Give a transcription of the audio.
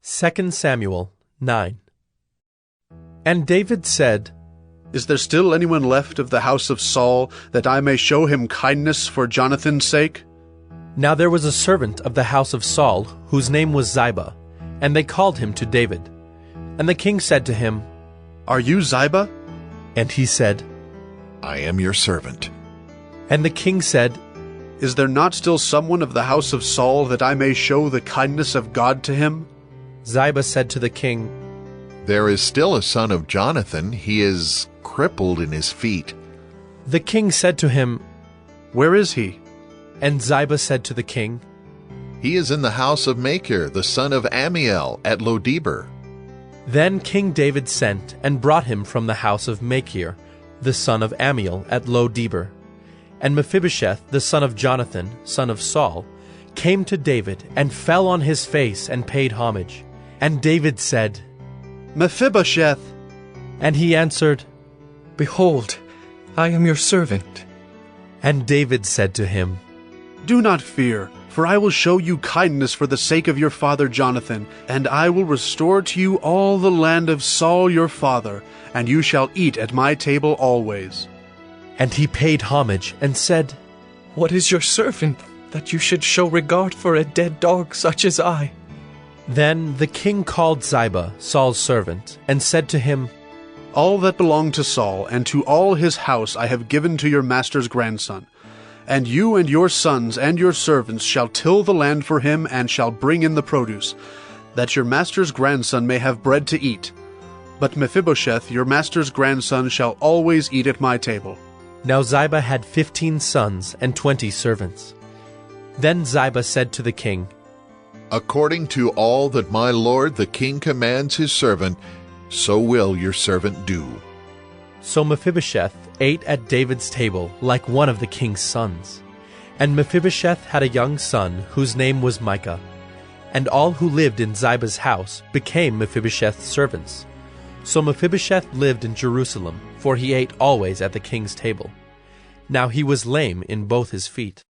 2 Samuel 9. And David said, Is there still anyone left of the house of Saul, that I may show him kindness for Jonathan's sake? Now there was a servant of the house of Saul, whose name was Ziba, and they called him to David. And the king said to him, Are you Ziba? And he said, I am your servant. And the king said, Is there not still someone of the house of Saul, that I may show the kindness of God to him? Ziba said to the king, There is still a son of Jonathan. He is crippled in his feet. The king said to him, Where is he? And Ziba said to the king, He is in the house of Machir, the son of Ammiel, at Lo-debar. Then King David sent and brought him from the house of Machir, the son of Ammiel, at Lo-debar. And Mephibosheth, the son of Jonathan, son of Saul, came to David and fell on his face and paid homage. And David said, Mephibosheth! And he answered, Behold, I am your servant. And David said to him, Do not fear, for I will show you kindness for the sake of your father Jonathan, and I will restore to you all the land of Saul your father, and you shall eat at my table always. And he paid homage and said, What is your servant, that you should show regard for a dead dog such as I? Then the king called Ziba, Saul's servant, and said to him, All that belong to Saul, and to all his house I have given to your master's grandson. And you and your sons and your servants shall till the land for him, and shall bring in the produce, that your master's grandson may have bread to eat. But Mephibosheth, your master's grandson, shall always eat at my table. Now Ziba had 15 sons and 20 servants. Then Ziba said to the king, According to all that my lord the king commands his servant, so will your servant do. So Mephibosheth ate at David's table like one of the king's sons. And Mephibosheth had a young son whose name was Micah. And all who lived in Ziba's house became Mephibosheth's servants. So Mephibosheth lived in Jerusalem, for he ate always at the king's table. Now he was lame in both his feet.